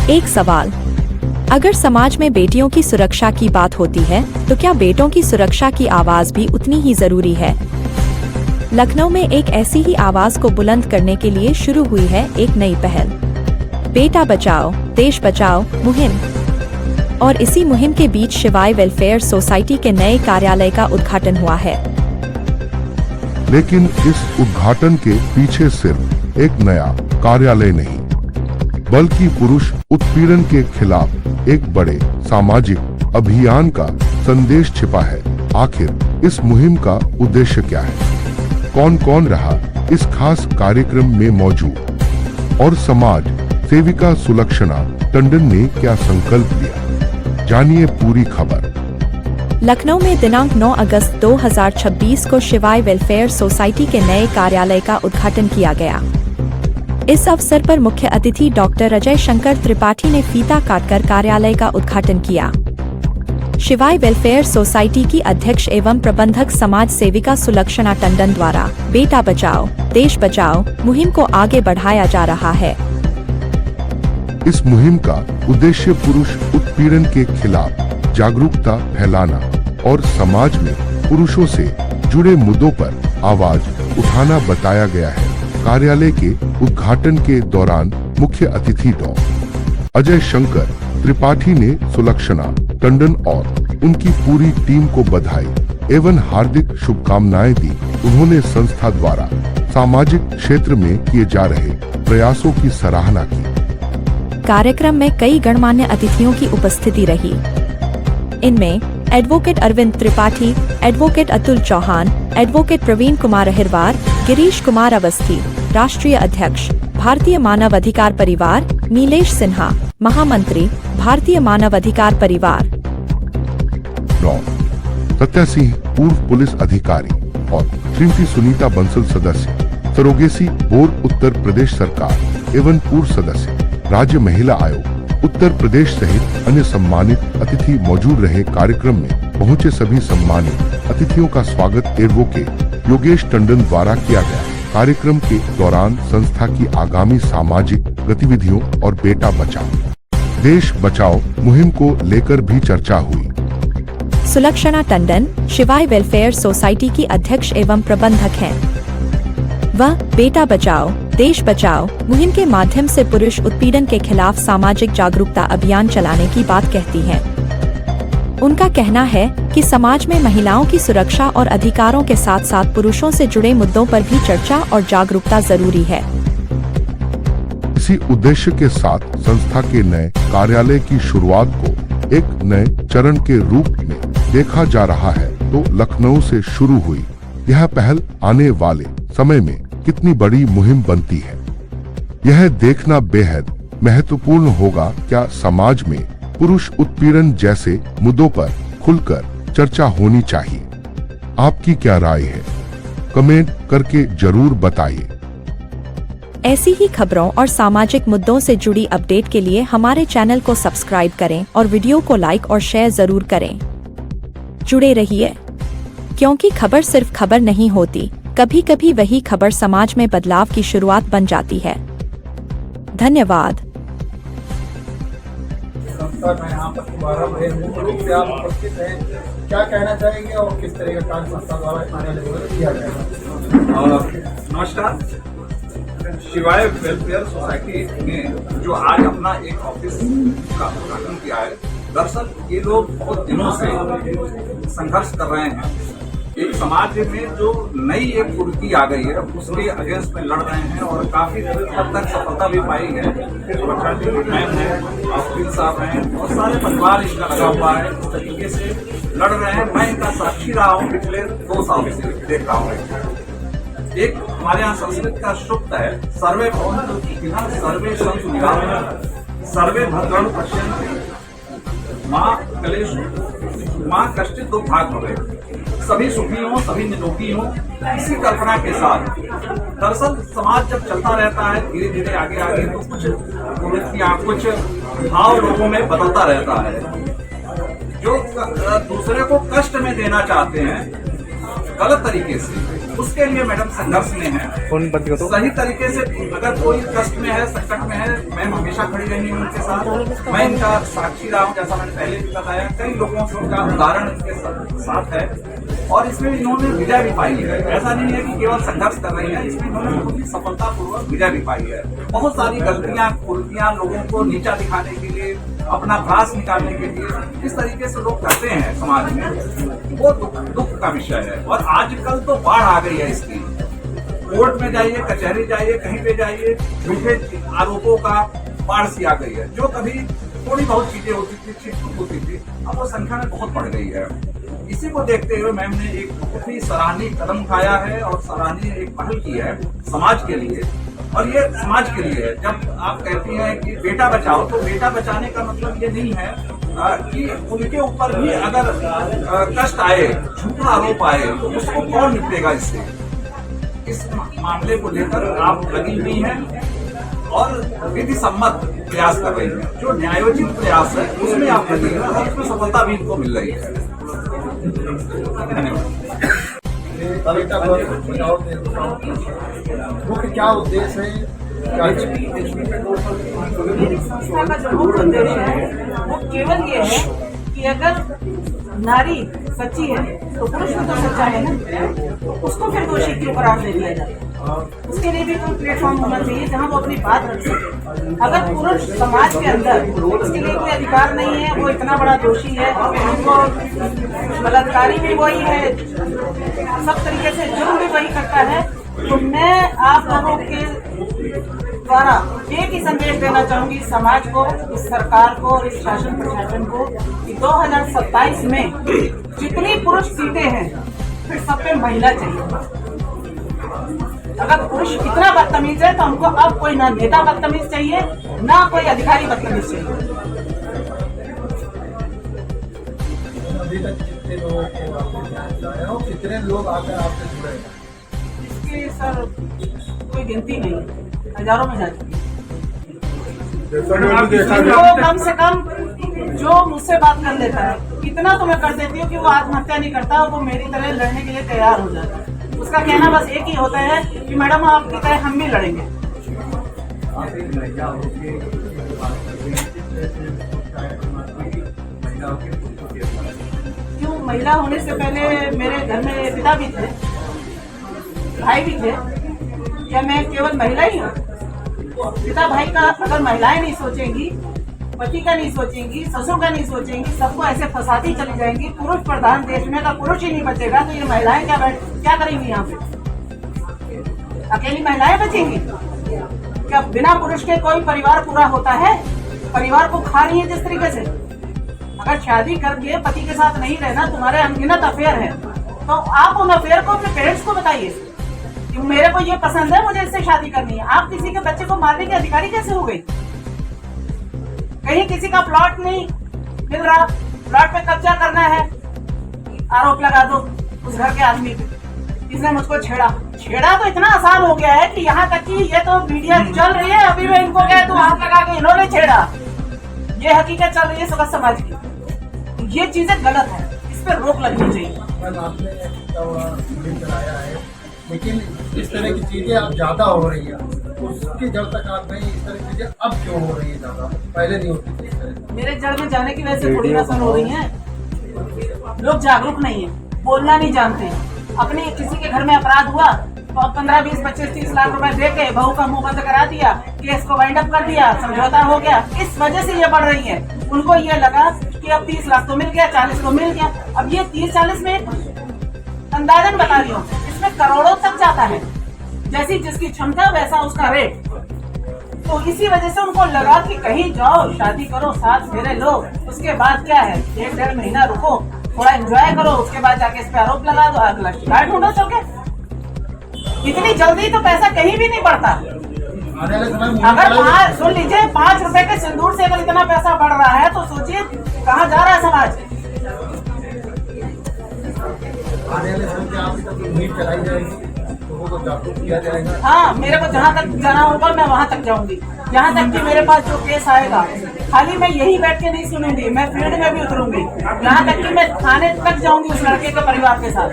एक सवाल, अगर समाज में बेटियों की सुरक्षा की बात होती है तो क्या बेटों की सुरक्षा की आवाज भी उतनी ही जरूरी है? लखनऊ में एक ऐसी ही आवाज को बुलंद करने के लिए शुरू हुई है एक नई पहल, बेटा बचाओ देश बचाओ मुहिम। और इसी मुहिम के बीच शिवाय वेलफेयर सोसाइटी के नए कार्यालय का उद्घाटन हुआ है। लेकिन इस उद्घाटन के पीछे सिर्फ एक नया कार्यालय नहीं, बल्कि पुरुष उत्पीड़न के खिलाफ एक बड़े सामाजिक अभियान का संदेश छिपा है। आखिर इस मुहिम का उद्देश्य क्या है? कौन कौन रहा इस खास कार्यक्रम में मौजूद? और समाज सेविका सुलक्षणा टंडन ने क्या संकल्प लिया? जानिए पूरी खबर। लखनऊ में दिनांक 9 अगस्त 2026 को शिवाय वेलफेयर सोसाइटी के नए कार्यालय का उद्घाटन किया गया। इस अवसर पर मुख्य अतिथि डॉक्टर अजय शंकर त्रिपाठी ने फीता काटकर कार्यालय का उद्घाटन किया। शिवाय वेलफेयर सोसाइटी की अध्यक्ष एवं प्रबंधक समाज सेविका सुलक्षणा टंडन द्वारा बेटा बचाओ देश बचाओ मुहिम को आगे बढ़ाया जा रहा है। इस मुहिम का उद्देश्य पुरुष उत्पीड़न के खिलाफ जागरूकता फैलाना और समाज में पुरुषों से जुड़े मुद्दों पर आवाज उठाना बताया गया है। कार्यालय के उद्घाटन के दौरान मुख्य अतिथि डॉ. अजय शंकर त्रिपाठी ने सुलक्षणा टंडन और उनकी पूरी टीम को बधाई एवं हार्दिक शुभकामनाएं दी। उन्होंने संस्था द्वारा सामाजिक क्षेत्र में किए जा रहे प्रयासों की सराहना की। कार्यक्रम में कई गणमान्य अतिथियों की उपस्थिति रही। इनमें advocate Arvind Tripathi, advocate Atul Chauhan, advocate Praveen Kumar Ahirwar, Girish Kumar Awasthi, राष्ट्रीय अध्यक्ष भारतीय मानव अधिकार परिवार नीलेश सिन्हा, महामंत्री भारतीय मानव अधिकार परिवार डॉ. सत्या सिंह पूर्व पुलिस अधिकारी और श्रीमती सुनीता बंसल सदस्य, सरोगेसी बोर्ड उत्तर प्रदेश सरकार एवं पूर्व सदस्य, राज्य महिला आयोग उत्तर प्रदेश सहित अन्य सम्मानित अतिथि मौजूद रहे। कार्यक्रम में पहुंचे सभी सम्मानित अतिथियों का स्वागत एडवोकेट योगेश टंडन द्वारा किया गया। कार्यक्रम के दौरान संस्था की आगामी सामाजिक गतिविधियों और बेटा बचाओ देश बचाओ मुहिम को लेकर भी चर्चा हुई। सुलक्षणा टंडन शिवाय वेलफेयर सोसाइटी की अध्यक्ष एवं प्रबंधक हैं। वह बेटा बचाओ देश बचाओ मुहिम के माध्यम से पुरुष उत्पीड़न के खिलाफ सामाजिक जागरूकता अभियान चलाने की बात कहती हैं। उनका कहना है कि समाज में महिलाओं की सुरक्षा और अधिकारों के साथ साथ पुरुषों से जुड़े मुद्दों पर भी चर्चा और जागरूकता जरूरी है। इसी उद्देश्य के साथ संस्था के नए कार्यालय की शुरुआत को एक नए चरण के रूप में देखा जा रहा है। तो लखनऊ से शुरू हुई यह पहल आने वाले समय में कितनी बड़ी मुहिम बनती है, यह देखना बेहद महत्वपूर्ण होगा। क्या समाज में पुरुष उत्पीड़न जैसे मुद्दों पर खुलकर चर्चा होनी चाहिए? आपकी क्या राय है? कमेंट करके जरूर बताइए। ऐसी ही खबरों और सामाजिक मुद्दों से जुड़ी अपडेट के लिए हमारे चैनल को सब्सक्राइब करें और वीडियो को लाइक और शेयर जरूर करें। जुड़े रहिए, क्योंकि खबर सिर्फ खबर नहीं होती, कभी कभी वही खबर समाज में बदलाव की शुरुआत बन जाती है। धन्यवाद। यहाँ पर दोबारा बड़े रूप से आप उपस्थित हैं, क्या कहना चाहेंगे और किस तरह का कार्य संस्था द्वारा किया जाएगा? नमस्कार। शिवाय वेलफेयर सोसाइटी ने जो आज अपना एक ऑफिस का उद्घाटन किया है, दरअसल ये लोग बहुत दिनों से संघर्ष कर रहे हैं। एक समाज में जो नई एक कुर्की आ गई है उसके अगेंस्ट में लड़ रहे हैं और काफी हद तक सफलता भी पाई है। सुरक्षा जी मैम है, वकील साहब हैं, बहुत सारे परिवार इसका लगा हुआ है, इस तरीके से लड़ रहे हैं। मैं इनका साक्षी रहा हूँ, पिछले 2 साल से देख रहा हूँ। एक हमारे यहाँ संस्कृत का सूक्त है, सर्वे भवन्तु सुखिनः सर्वे सन्तु निरामयाः सर्वे भद्राणि पश्यन्तु माँ कलेषु माँ कश्चित् दुःखभाग् भवेत्। सभी सुखी हों, सभी निरोगी हों, इसी कल्पना के साथ दरअसल समाज जब चलता रहता है धीरे धीरे आगे आगे तो कुछ प्रवृत्तियां, कुछ भाव लोगों में बदलता रहता है। जो दूसरे को कष्ट में देना चाहते हैं गलत तरीके से, उसके लिए मैडम संघर्ष में है। सही तरीके से अगर कोई कष्ट में है, संकट में है, मैं हमेशा खड़ी रही हूँ उनके साथ। मैं इनका साक्षी रहा हूँ, जैसा मैंने पहले भी बताया, कई लोगों से उनका उदाहरण इनके साथ है और इसमें इन्होंने विजय भी पाई है। ऐसा नहीं है कि केवल संघर्ष कर रही है, इसमें इन्होंने बहुत ही सफलतापूर्वक विजय भी पाई है। बहुत सारी गलतियां, कुरीतियां लोगों को नीचा दिखाने के लिए, अपना भ्रास निकालने के लिए इस तरीके से लोग करते हैं समाज में, वो दुख का विषय है। और आजकल तो बाढ़ आ गई है इसकी। कोर्ट में जाइए, कचहरी जाइए, कहीं पे जाइए, झूठे आरोपों का बाढ़ सी आ गई है। जो कभी थोड़ी बहुत चीजें होती थी, छिटपुट होती थी, अब वो संख्या में बहुत बढ़ गई है। इसी को देखते हुए मैम ने एक बहुत ही सराहनीय कदम उठाया है और सराहनीय एक पहल की है समाज के लिए। और ये समाज के लिए है। जब आप कहती हैं कि बेटा बचाओ, तो बेटा बचाने का मतलब ये नहीं है कि उनके ऊपर भी अगर कष्ट आए, झूठा आरोप आए, तो उसको कौन निपटेगा इससे। इस मामले को लेकर आप लगी हुई हैं और विधि सम्मत प्रयास कर रही हैं। जो न्यायोचित प्रयास है उसमें आप लगी हैं और उसमें सफलता भी इनको मिल रही है। बेटा बचाओ, मुख्य क्या उद्देश्य है? संस्था का जो मुख्य उद्देश्य है वो केवल ये है कि अगर नारी सच्ची है तो पुरुष भी तो सच्चा है ना, उसको फिर दोषी क्यों करार दे दिया जाए। उसके लिए भी कोई प्लेटफॉर्म होना चाहिए जहाँ वो अपनी बात रख सके। अगर पुरुष समाज के अंदर उसके लिए कोई अधिकार नहीं है, वो इतना बड़ा दोषी है, उनको बलात्कारी भी वही है, सब तरीके से जुर्म भी वही करता है, तो मैं आप लोगों के द्वारा एक ही संदेश देना चाहूंगी समाज को, इस सरकार को और इस शासन प्रशासन को कि 2027 में जितनी पुरुष सीटें हैं फिर सब पे महिला चाहिए। अगर पुरुष इतना बदतमीज है तो हमको अब कोई ना नेता बदतमीज चाहिए, ना कोई अधिकारी बदतमीज चाहिए। अभी तक कितने लोगों को आपने ध्यान दिलाया और कितने लोग आकर आपसे जुड़े हैं? इसकी सर कोई गिनती नहीं, हजारों में जा चुकी है। तो कम से कम जो मुझसे बात कर लेता है, इतना तो मैं कर देती हूँ कि वो आत्महत्या नहीं करता, वो मेरी तरह लड़ने के लिए तैयार हो जाता है। उसका कहना बस एक ही होता है कि मैडम आपकी तरह हम भी लड़ेंगे। क्यों, महिला होने से पहले मेरे घर में पिता भी थे, भाई भी थे। क्या मैं केवल महिला ही हूँ? पिता भाई का अगर महिलाएं नहीं सोचेंगी, पति का नहीं सोचेंगी, ससुर का नहीं सोचेंगी, सबको ऐसे फंसाती चली जाएंगी, पुरुष प्रधान देश में अगर पुरुष ही नहीं बचेगा तो ये महिलाएं क्या करेंगी यहाँ पे? अकेली महिलाएं बचेंगी क्या? बिना पुरुष के कोई परिवार पूरा होता है? परिवार को खा रही है जिस तरीके से। अगर शादी करके पति के साथ नहीं रहना, तुम्हारे अनगिनत अफेयर है, तो आप उन अफेयर को अपने पेरेंट्स को बताइए कि मेरे को ये पसंद है, मुझे इससे शादी करनी है। आप किसी के बच्चे को मारने के अधिकारी कैसे हो गई? कहीं किसी का प्लॉट नहीं मिल रहा, प्लॉट पे कब्जा करना है, आरोप लगा दो उस घर के आदमी पे, इसने मुझको छेड़ा तो इतना आसान हो गया है कि यहाँ तक कि ये तो मीडिया चल रही है, अभी मैं इनको कह दूं हाथ लगा के इन्होंने छेड़ा, ये हकीकत चल रही है समझ समाज की। ये चीजें गलत है, इस पर रोक लगनी चाहिए। आपने फिल्म चलाया है, लेकिन इस तरह की चीजें अब ज्यादा हो रही है, उसकी जड़ तक आप नहीं, इस तरह की चीजें अब क्यों हो रही है ज्यादा, पहले नहीं होती थी इस तरह? मेरे जड़ में जाने की वजह से थोड़ी नसल हो रही है। लोग जागरूक नहीं है, बोलना नहीं जानते। अपने किसी के घर में अपराध हुआ तो अब 15, 20, 25, 30 लाख रुपए दे के बहू का मुंह बंद करा दिया, केस को वाइंड अप कर दिया, समझौता हो गया। इस वजह से ये बढ़ रही है। उनको ये लगा कि अब 30 लाख तो मिल गया, 40 तो मिल गया। अब ये 30-40 में अंदाजन बता रही हूँ, इसमें करोड़ों तक जाता है। जैसी जिसकी क्षमता वैसा उसका रेट। तो इसी वजह से उनको लगा कि कहीं जाओ, शादी करो, 7 फेरे लो, उसके बाद क्या है, 1-1.5 महीना रुको, थोड़ा एंजॉय करो, उसके बाद जाके इस पे आरोप लगा दो, अगला शिकायत ढूंढो चौके। इतनी जल्दी तो पैसा कहीं भी नहीं बढ़ता। अगर सुन लीजिए, 5 रुपए के सिंदूर से अगर इतना पैसा बढ़ रहा है तो सोचिए कहाँ जा रहा है समाज। आने वाले समय में आप मुहिम चलाई जाएगी, लोगों को जागरूक किया जाएगा। हाँ, मेरे को जहाँ तक जाना होगा मैं वहाँ तक जाऊंगी। यहाँ तक कि मेरे पास जो केस आएगा, खाली मैं यही बैठ के नहीं सुनूंगी, मैं फील्ड में भी उतरूंगी। यहाँ तक कि मैं थाने तक जाऊंगी उस लड़के के परिवार के साथ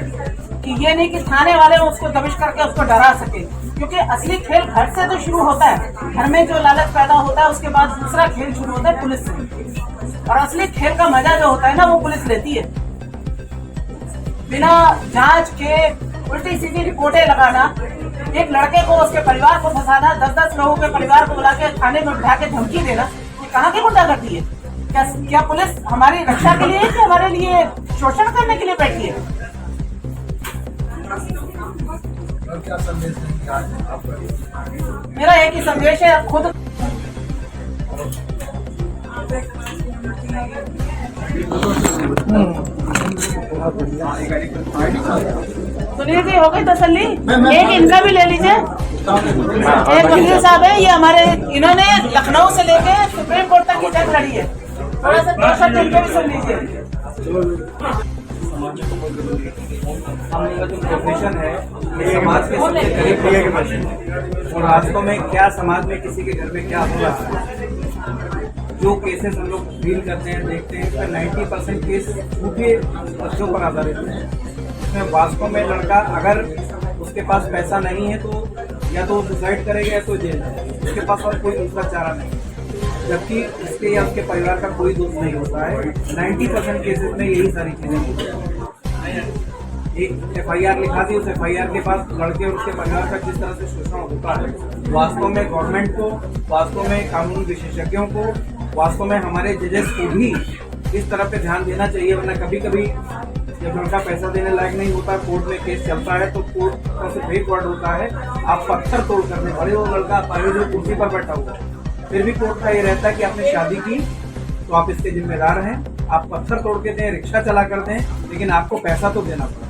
कि ये नहीं कि थाने वाले उसको दबिश करके उसको डरा सके, क्योंकि असली खेल घर से तो शुरू होता है। घर में जो लालच पैदा होता है उसके बाद दूसरा खेल शुरू होता है पुलिस से, और असली खेल का मजा जो होता है ना वो पुलिस लेती है। बिना जांच के उल्टी सीधी रिपोर्टें लगाना, एक लड़के को उसके परिवार को फंसाना, 10-10 लोगों के परिवार को बुला के थाने में बिठा के धमकी देना, ये कहाँ की गुंडागर्दी है? क्या पुलिस हमारी रक्षा के लिए है कि हमारे लिए शोषण करने के लिए बैठी है? और क्या संदेश देंगे आज आपका? मेरा एक ही संदेश है, खुद सुनील जी हो गई तसल्ली? एक इनका भी ले लीजिए। एक वकील साहब है, ये हमारे, इन्होंने लखनऊ से लेके सुप्रीम कोर्ट तक की जंग लड़ी है। थोड़ा सा 2 शब्द इनके भी सुन लीजिए। हम लोग का जो प्रोफेशन है ये समाज के सबसे करीब होने के प्रोफेशन है, और वास्तव में क्या समाज में किसी के घर में क्या हो रहा है, जो केसेस हम लोग डील करते हैं देखते हैं, इसका 90% केस झूठे बच्चों पर आधारित है। इसमें वास्तव में लड़का अगर उसके पास पैसा नहीं है तो या तो सुसाइड करेगा या तो जेल है, उसके पास और कोई दूसरा चारा नहीं, जबकि इसके या उसके परिवार का कोई दोष नहीं होता है। 90% केसेस में यही सारी चीजें होती हैं। एक FIR लिखा दी, उस FIR के पास लड़के और उसके परिवार का जिस तरह से शोषण होता है, वास्तव में गवर्नमेंट को, वास्तव में कानूनी विशेषज्ञों को, वास्तव में हमारे जजेस को भी इस तरह पे ध्यान देना चाहिए। वरना कभी कभी जब लड़का पैसा देने लायक नहीं होता, कोर्ट में केस चलता है तो कोर्ट का सिर्फ एक वर्ड होता है, आप पत्थर तोड़ करने वाले। वो लड़का जो कुर्सी पर बैठा हुआ है, फिर भी कोर्ट का ये रहता है कि आपने शादी की तो आप इसके जिम्मेदार हैं, आप पत्थर तोड़ के दें, रिक्शा चला कर दें, लेकिन आपको पैसा तो देना पड़ेगा।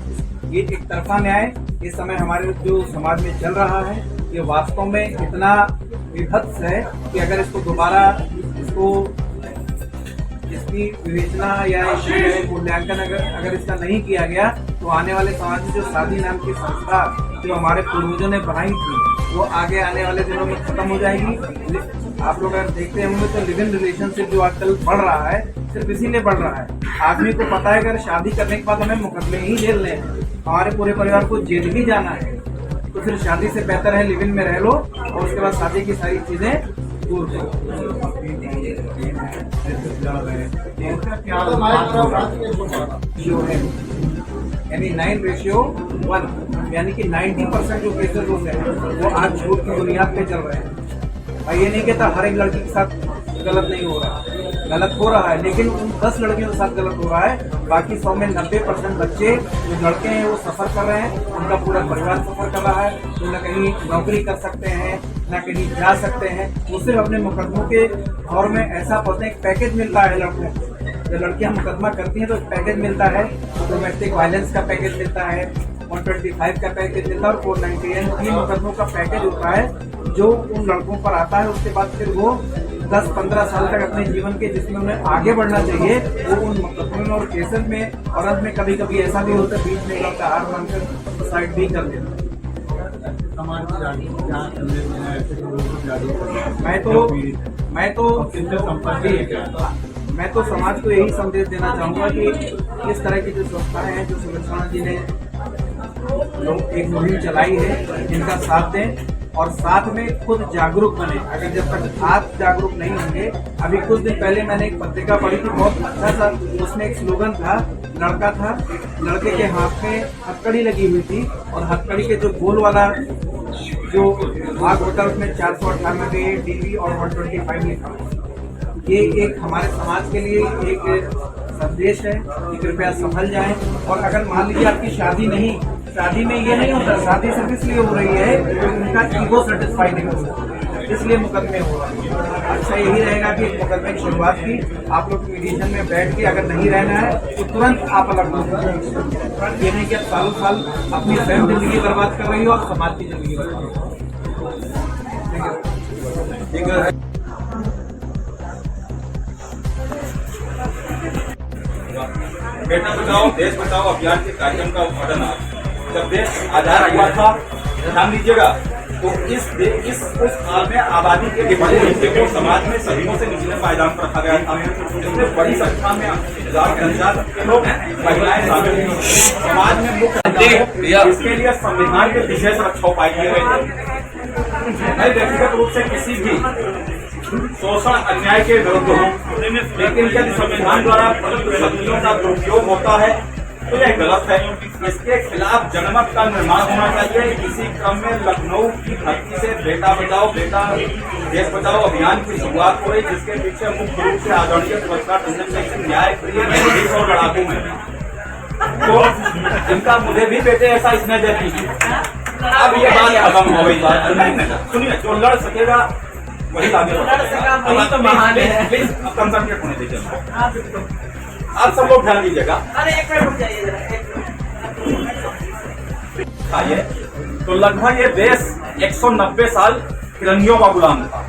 ये एक तरफा न्याय इस समय हमारे जो समाज में चल रहा है, ये वास्तव में इतना विभत्स है कि अगर इसको दोबारा इसकी विवेचना या इसकी मूल्यांकन अगर इसका नहीं किया गया तो आने वाले समाज में जो शादी नाम की संस्था जो हमारे पूर्वजों ने बनाई थी वो आगे आने वाले दिनों में खत्म हो जाएगी। आप लोग अगर देखते होंगे तो लिव इन रिलेशनशिप जो आजकल बढ़ रहा है सिर्फ इसीलिए बढ़ रहा है, आदमी को पता है अगर शादी करने के बाद हमें मुकदमे ही झेलने हैं, हमारे पूरे परिवार को जेल ही जाना है, तो फिर शादी से बेहतर है लिव इन में रह लो और उसके बाद शादी की सारी चीजें दूर करो। यानी 9:1, यानी कि 90% जो केसेस होते हैं वो आज झूठ की बुनियाद पे चल रहे हैं। और ये नहीं कहता हर एक लड़की के साथ गलत नहीं हो रहा, गलत हो रहा है, लेकिन उन 10 लड़कियों के साथ गलत हो रहा है। बाकी 100 में 90% बच्चे जो लड़के हैं वो सफर कर रहे हैं, उनका पूरा परिवार सफर कर रहा है, तो न कहीं नौकरी कर सकते हैं न कहीं जा सकते हैं। वो सिर्फ अपने मुकदमों के दौर में ऐसा पता एक पैकेज मिलता है लड़कों को, जब लड़कियां मुकदमा करती हैं तो पैकेज मिलता है, डोमेस्टिक वायलेंस का पैकेज मिलता है, 125 का पैकेज मिलता है और 498 3 मुकदमों का पैकेज होता है जो उन लड़कों पर आता है। उसके बाद फिर वो 10-15 साल तक अपने जीवन के जिसमें उन्हें आगे बढ़ना चाहिए वो उन मुकदमों और केसेस में, और अंत में कभी कभी ऐसा भी होता है बीच में लड़का हार मानकर सुसाइड भी कर देता है। मैं तो समाज को यही संदेश देना चाहूँगा कि इस तरह की जो संस्थाएं हैं जो सुलक्षणा जी ने लोग एक मुहिम चलाई है, इनका साथ दें और साथ में खुद जागरूक बने। अगर जब तक आप जागरूक नहीं होंगे, अभी कुछ दिन पहले मैंने एक पत्रिका पढ़ी थी, बहुत अच्छा था, उसमें एक स्लोगन था, लड़का था, लड़के के हाथ में हथकड़ी लगी हुई थी और हथकड़ी के जो गोल वाला जो भाग होता है उसमें 498 DV और 125 लिखा। ये एक हमारे समाज के लिए एक संदेश है कि कृपया संभल जाएं। और अगर मान लीजिए आपकी शादी में ये नहीं होता, शादी सिर्फ इसलिए हो रही है कि उनका ईगो सेटिस्फाई नहीं होता, इसलिए मुकदमे हो रहे हैं। अच्छा यही रहेगा कि मुकदमे की शुरुआत की आप लोग मीडिएशन में बैठ के अगर नहीं रहना है तो तुरंत आप अलग हो जाए। ये नहीं कि आप सालों साल अपनी स्वयं जिंदगी बर्बाद कर रही हो और समाज की जिंदगी बर्बाद कर रही हो। बेटा बचाओ देश बचाओ अभियान के कार्यक्रम का उद्घाटन आज जब देश आजाद हुआ था, ध्यान दीजिएगा, तो उस काल में आबादी के बड़े हिस्से को समाज में सदियों से निचले पायदान पर रखा गया था। इसमें बड़ी संख्या में जनजाति लोग महिलाएं शामिल थी। समाज में मुख्य इसके लिए संविधान के विशेष रक्षा उपाय किए गए थे। मैं व्यक्तिगत रूप से किसी भी शोषण अन्याय के विरुद्ध हूँ, लेकिन यदि संविधान द्वारा प्रदत्त शक्तियों का दुरुपयोग होता है तो यह गलत है। इसके खिलाफ जनमत का निर्माण होना चाहिए। इसी क्रम में लखनऊ की धरती से बेटा बचाओ बेटा देश बचाओ अभियान की शुरुआत हो रही, जिसके पीछे मुख्य रूप से आदरणीय सुभद्रा टंडन जैसे न्याय प्रिय न्यायाधीश और लड़ाकू हैं, तो जिनका मुझे भी बेटे ऐसा स्नेह देती है। अब ये बात खत्म हो गई। सुनिए, जो लड़ सकेगा वही आगे बढ़ेगा। वही तो महान है। प्लीज अब कंसंट्रेट होने दीजिए। आप सब लोग ध्यान दीजिएगा। अरे एक मिनट रुक जाइए जरा। आइए, तो लगभग ये देश 190 साल फिरंगियों का गुलाम था।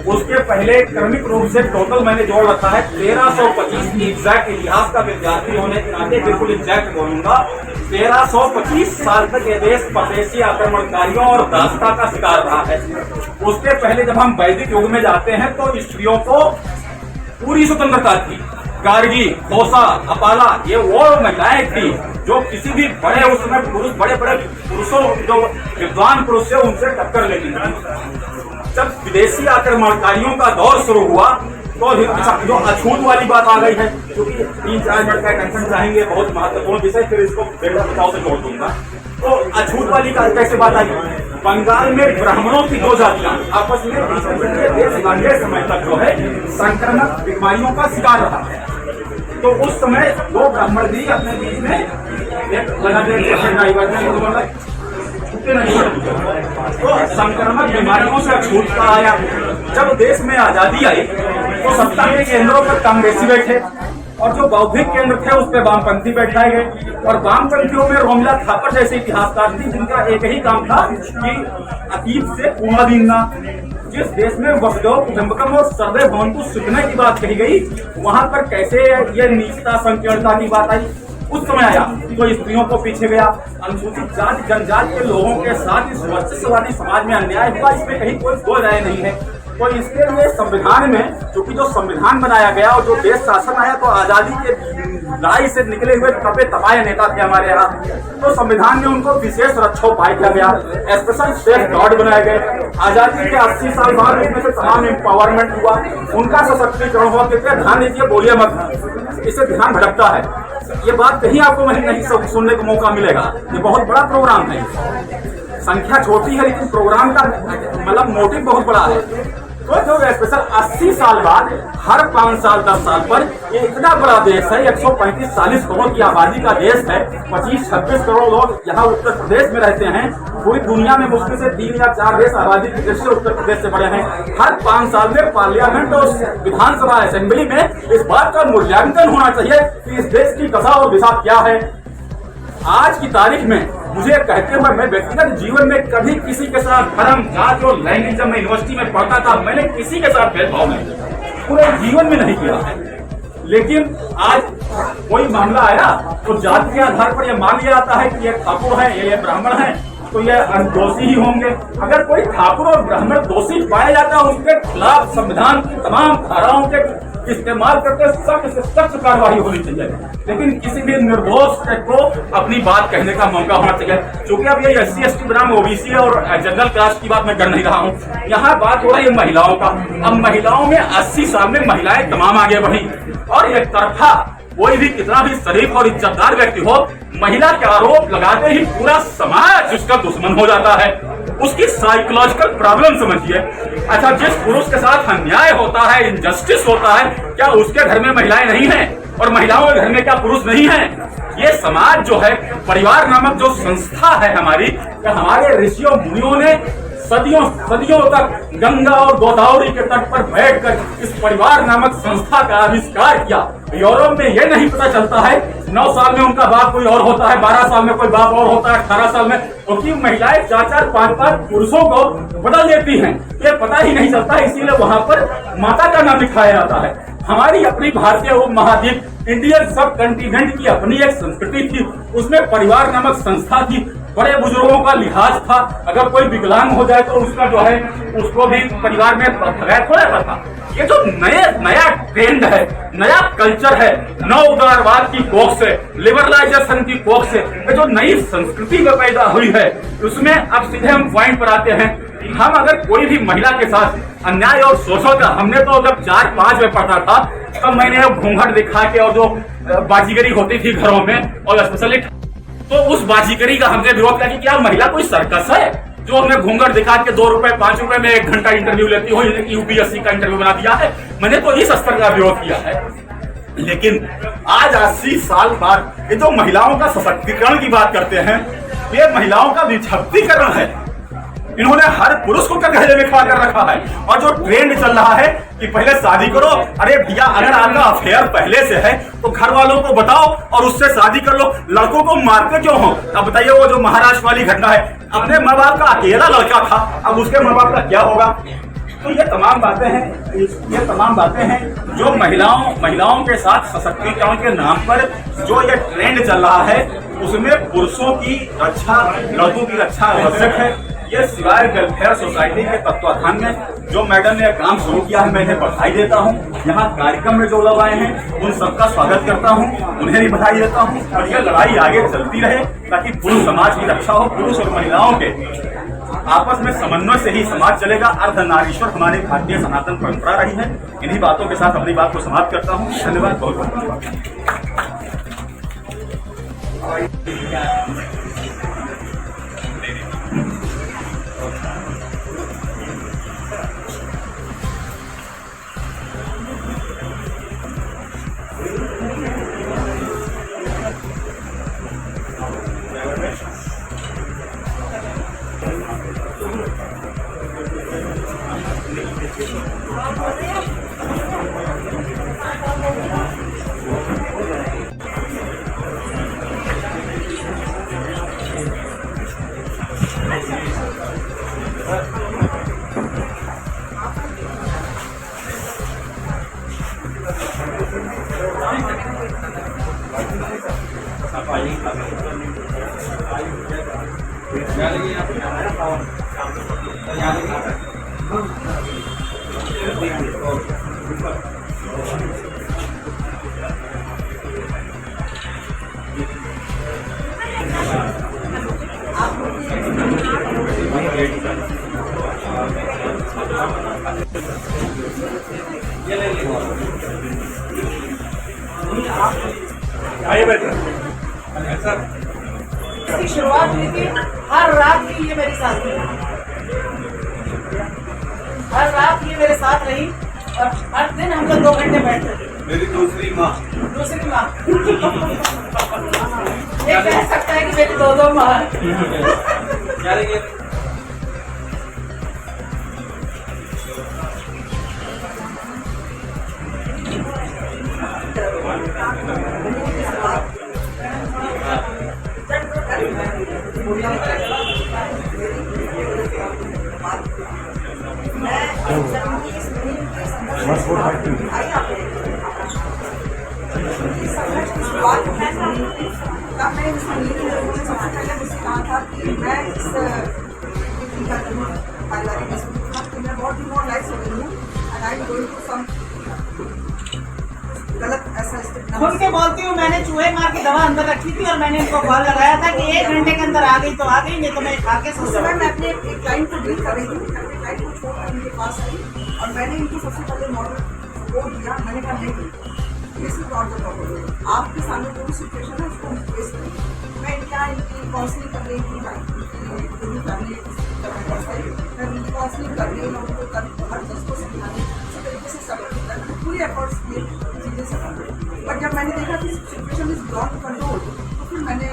उसके पहले क्रमिक रूप से टोटल मैंने जोड़ रखा है 1325। एग्जैक्ट इतिहास का विद्यार्थी होने के नाते बिल्कुल एग्जैक्ट बोलूंगा। 1325 साल तक ये देश परदेशी आक्रमणकारियों और दासता का शिकार रहा है। उसके पहले जब हम वैदिक युग में जाते हैं तो स्त्रियों को पूरी स्वतंत्रता थी। गार्गी, खोसा, अपाला ये वो महिलाएं थी जो किसी भी बड़े उस समय पुरुष बड़े पुरुषों जो विद्वान पुरुष थे उनसे टक्कर लेती थी। जब विदेशी आक्रमणकारियों का दौर शुरू हुआ तो जो अछूत वाली बात आ गई है, क्योंकि 3-4 मिनट का अटेंशन चाहेंगे, बहुत महत्वपूर्ण विषय, फिर इसको बेटा बचाओ से जोड़ दूंगा। तो अछूत वाली का कैसे बात आई? बंगाल में ब्राह्मणों की 2 जातियां आपस में लंबे समय तक जो है संक्रमक बीमारियों का शिकार रहा है। तो उस समय 2 ब्राह्मण भी अपने बीच में एक तो संक्रमक बीमारियों से छूटता आया। जब देश में आजादी आई तो सत्ता के केंद्रों पर कांग्रेसी बैठे और जो बौद्धिक केंद्र थे उस पर वामपंथी बैठाए गए। और वामपंथियों में रोमिला थापर जैसे इतिहासकार थी जिनका एक ही काम था कि अतीत से पुनर्जीना। जिस देश में वसुधैव कुटुंबकम और सर्वे भवन्तु सुखिनः की बात कही गई, वहां पर कैसे ये नीचता संकीर्णता की बात आई? उस समय आया तो स्त्रियों को पीछे गया। अनुसूचित जाति जनजाति के लोगों के साथ इस वर्चस्ववादी समाज में अन्याय हुआ, इसमें कहीं कोई 2 राय नहीं है। तो इसके लिए संविधान में, क्योंकि जो संविधान बनाया गया और जो देश शासन आया तो आजादी के लड़ाई से निकले हुए तपे तपाए नेता थे हमारे यहाँ, तो संविधान में उनको विशेष रक्षा उपाय किया गया, स्पेशल सेफ गार्ड बनाए गए। आजादी के 80 साल बाद उसमें से तमाम एम्पावरमेंट हुआ, उनका सशक्तिकरण हुआ। कृपया ध्यान दीजिए, बोलिए मत, इससे ध्यान भटकता है। ये बात कहीं आपको नहीं सुनने को मौका मिलेगा। ये बहुत बड़ा प्रोग्राम है, संख्या छोटी है लेकिन प्रोग्राम का मतलब मोटिव बहुत बड़ा है। तो जो स्पेशल 80 साल बाद हर 5 साल 10 साल पर ये इतना बड़ा देश है, 135-40 करोड़ की आबादी का देश है, 25-26 करोड़ लोग यहाँ उत्तर प्रदेश में रहते हैं। पूरी दुनिया में मुश्किल से 3 या 4 देश आबादी की दृष्टि से उत्तर प्रदेश से बड़े हैं। हर 5 साल में पार्लियामेंट और विधानसभा असेंबली में इस बात का मूल्यांकन होना चाहिए कि इस देश की दशा और दिशा क्या है। आज की तारीख में मुझे कहते हुए मैं व्यक्तिगत जीवन में कभी किसी के साथ धर्म जात और लैंग्वेज, जब मैं यूनिवर्सिटी में पढ़ता था मैंने किसी के साथ भेदभाव नहीं पूरे जीवन में नहीं किया है। लेकिन आज कोई मामला आया तो जात के आधार पर यह मान लिया जाता है कि ये ठाकुर है, ये ब्राह्मण है, तो ये दोषी ही होंगे। अगर कोई ठाकुर और ब्राह्मण दोषी पाया जाता है उसके खिलाफ संविधान की तमाम धाराओं के इस्तेमाल करके सख्त से सख्त कार्रवाई होनी चाहिए। लेकिन किसी भी निर्दोष को अपनी बात कहने का मौका होना चाहिए। क्योंकि अब ये SC/ST बनाम OBC और जनरल कास्ट की बात मैं कर नहीं रहा हूँ, यहाँ बात हो रही है महिलाओं का। अब महिलाओं में 80 साल में महिलाएं तमाम आगे बढ़ी और एक तरफा कोई भी कितना भी शरीफ और इज्जतदार व्यक्ति हो, महिला के आरोप लगाते ही पूरा समाज उसका दुश्मन हो जाता है। उसकी साइकोलॉजिकल प्रॉब्लम समझिए। अच्छा, जिस पुरुष के साथ अन्याय होता है, इनजस्टिस होता है, क्या उसके घर में महिलाएं नहीं हैं? और महिलाओं के घर में क्या पुरुष नहीं हैं? ये समाज जो है, परिवार नामक जो संस्था है हमारे ऋषियों मुनियों ने सदियों तक गंगा और गोदावरी के तट पर बैठकर इस परिवार नामक संस्था का आविष्कार किया। यूरोप में यह नहीं पता चलता है 9 साल में उनका बाप कोई और होता है, 12 साल में कोई बाप और होता है, 18 साल में, क्योंकि महिलाएं 4-4, 5-5 पुरुषों को बदल देती हैं। ये पता ही नहीं चलता, इसीलिए वहां पर माता का नाम लिखाया जाता है। हमारी अपनी भारतीय उपमहाद्वीप इंडियन सब कंटिनेंट की अपनी एक संस्कृति थी, उसमें परिवार नामक संस्था थी। बड़े बुजुर्गों का लिहाज था। अगर कोई विकलांग हो जाए तो उसका जो है उसको भी परिवार में भगाया थोड़ा था। ये जो नया ट्रेंड है, नया कल्चर है, नव उदारवाद की कोख से, लिबरलाइजेशन की कोख से ये जो नई संस्कृति में पैदा हुई है, उसमें अब सीधे हम पॉइंट पर आते हैं। हम अगर कोई भी महिला के साथ अन्याय और शोषण का, हमने तो जब 4-5 में पढ़ता था तब मैंने घूंघट दिखा के और जो बाजीगरी होती थी घरों में और स्पेशली तो उस बाजीगरी का हमने विरोध किया कि क्या महिला कोई सर्कस है जो हमें घूंघट दिखा के 2 रुपए 5 रुपए में 1 घंटा इंटरव्यू लेती हो, यूपीएससी का इंटरव्यू बना दिया है। मैंने तो इस स्तर का विरोध किया है। लेकिन आज 80 साल बाद ये जो महिलाओं का सशक्तिकरण की बात करते हैं, ये महिलाओं का विक्षिप्तीकरण है। इन्होंने हर पुरुष को कटघरे में खड़ा कर रखा है। और जो ट्रेंड चल रहा है कि पहले शादी करो, अरे भैया अगर आपका अफेयर पहले से है तो घर वालों को बताओ और उससे शादी कर लो। लड़कों को मारते क्यों हो? अब बताइए, वो जो महाराष्ट्र वाली घटना है, अपने माँ बाप का अकेला लड़का था, अब उसके माँ बाप का क्या होगा? तो ये तमाम बातें हैं जो महिलाओं के साथ सशक्तिकरण के नाम पर जो ये ट्रेंड चल रहा है, उसमें पुरुषों की रक्षा, लड़कों की रक्षा आवश्यक है। ये शिवाय वेलफेयर सोसाइटी के तत्वाधान में जो मैडम ने काम शुरू किया है, मैं इन्हें बधाई देता हूँ। यहाँ कार्यक्रम में जो लोग आए हैं उन सबका स्वागत करता हूँ, उन्हें भी बधाई देता हूँ। और यह लड़ाई आगे चलती रहे ताकि पुरुष समाज की रक्षा हो। पुरुष और महिलाओं के आपस में समन्वय से ही समाज चलेगा। अर्धनारीश्वर हमारी भारतीय सनातन परंपरा रही है। इन्हीं बातों के साथ अपनी बात को समाप्त करता हूँ। धन्यवाद, बहुत बहुत धन्यवाद। इसकी शुरुआत हुई थी, हर रात की ये मेरे साथ रही, हर रात ये मेरे साथ रही और हर दिन हम लोग 2 घंटे बैठते थे। मेरी दूसरी माँ ये कह सकता है कि मेरी 2 माँ खुल के बोलती हूँ, मैंने चूहे मार की दवा अंदर रखी थी और मैंने इनको कॉल लगाया था कि 1 घंटे के अंदर आ गई तो आ गई, नहीं तो मैं खा के सो जाऊंगी। मैं अपने एक क्लाइंट को डील कर रही थी, अपने क्लाइंट को छोड़कर इनके पास आई और मैंने इनको सबसे पहले मॉडल सपोर्ट दिया। मैंने कहा नहीं, this is not the problem, आपके सामने जो भी सिचुएशन है उसको फेस करें। मैं क्या इनकी काउंसलिंग कर रही थी, फैमिली मैं उनकी काउंसलिंग कर रही हूँ, उनको हर चीज़ को समझाने इसी तरीके से सब पूरी एफर्ट्स किए चीज़ें समझ। बट जब मैंने देखा कि सिचुएशन इज नॉट कंट्रोल, तो फिर मैंने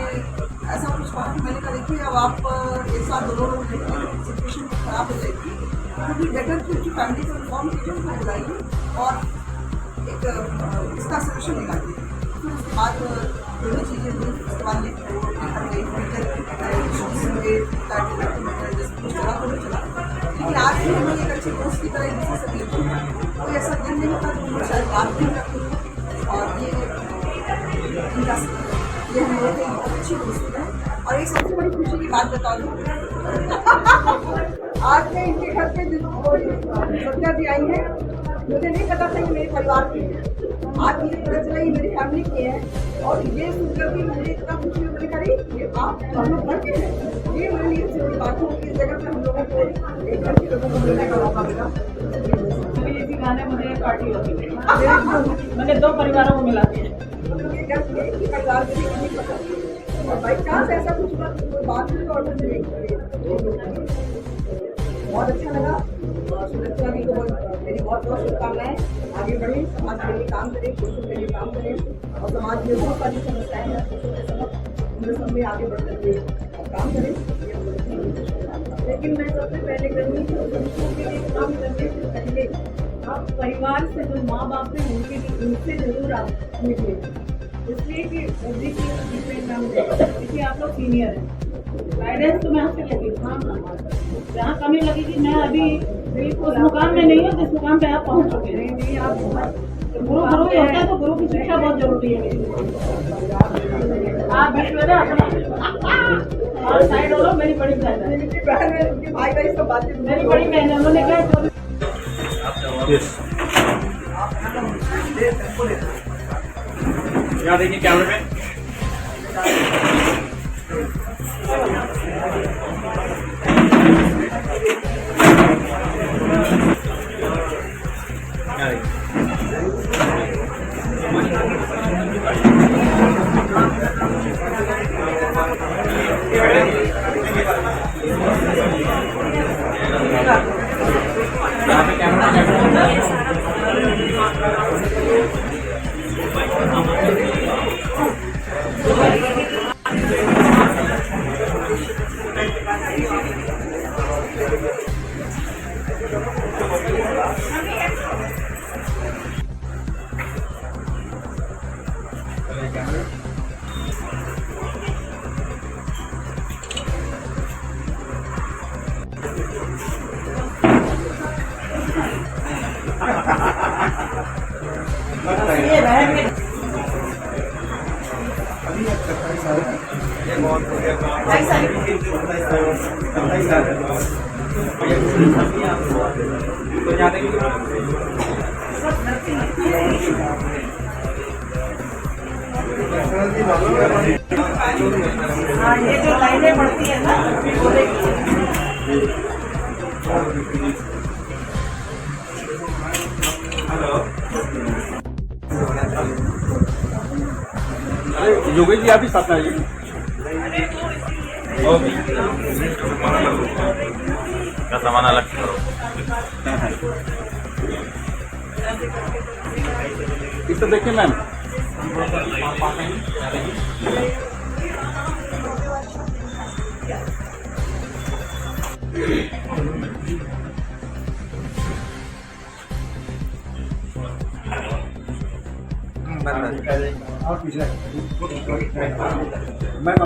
ऐसा कुछ कहा कि मैंने कहा देखिए अब आप एक साथ 2 लोग सिचुएशन खराब हो जाएगी, तो भी बेटर कि उनकी फैमिली को इन्फॉर्म कीजिए, उनको बुलाइए और एक इसका सोल्यूशन निकालिए। फिर उसके बाद दोनों चीज़ें हुई, उसके बाद लेकिन आज भी हमें एक अच्छी दोस्त की तरह एक दूसरे से मिलते हैं। कोई ऐसा दिन नहीं होता तो हम शायद बात नहीं करते हैं और ये हम लोग की बहुत अच्छी दोस्ती है। और एक सबसे बड़ी खुशी बात बता दूं। आज मैं इनके घर पे सत्या जी आई है, मुझे नहीं पता था कि मेरे परिवार की है। आज मुझे पता चला ये मेरी फैमिली की है, और ये सुनकर के मुझे इतना खुशी होने लगी कि आप हम लोग घर के हैं। ये मेरे लिए अच्छी बात है कि इस जगह पे हम लोगों को एक घर के लोगों को मिलने का मौका मिला। इसी गाने मुझे पार्टी होती है, मैंने 2 परिवारों को मिला दिया। परिवार के लिए नहीं पता, और बाई चांस ऐसा कुछ कोई बात हुई तो ऑर्डर मिलेगी। बहुत अच्छा लगा, और सुरक्षा जी को मेरी बहुत बहुत शुभकामनाएं। आगे बढ़े, समाज के लिए काम करें, पुरुषों के लिए काम करें, और समाज में बहुत सारी समस्याएं हैं, उन सब में आगे बढ़ करके काम करें। लेकिन मैं सबसे पहले करूँगी कि पुरुषों के लिए काम करने से पहले आप परिवार से जो माँ बाप हैं उनसे जरूर आप निकले, इसलिए कि देखिए आप लोग सीनियर हैं, गाइडेंस तो मैं आपसे लगी। हाँ, जहाँ कमी लगी कि मैं अभी उस मुकाम में नहीं हूँ जिस मुकाम पे आप पहुँच चुके हैं। नहीं, आप गुरु ही होता है, तो गुरु की शिक्षा बहुत जरूरी है। आप विश्वविद्यालय अपना साइड हो लो, मेरी बड़ी बहन है, भाई सब बातें, मेरी बड़ी बहन है, उन्होंने क्या यहाँ देखिए कैमरे में। हाँ, ये जो लाइनें बढ़ती है ना, वो देखिए। योगेश जी आप भी साथ आइए। का सामान अलग करो। इसे देखिए मैम। और पिछला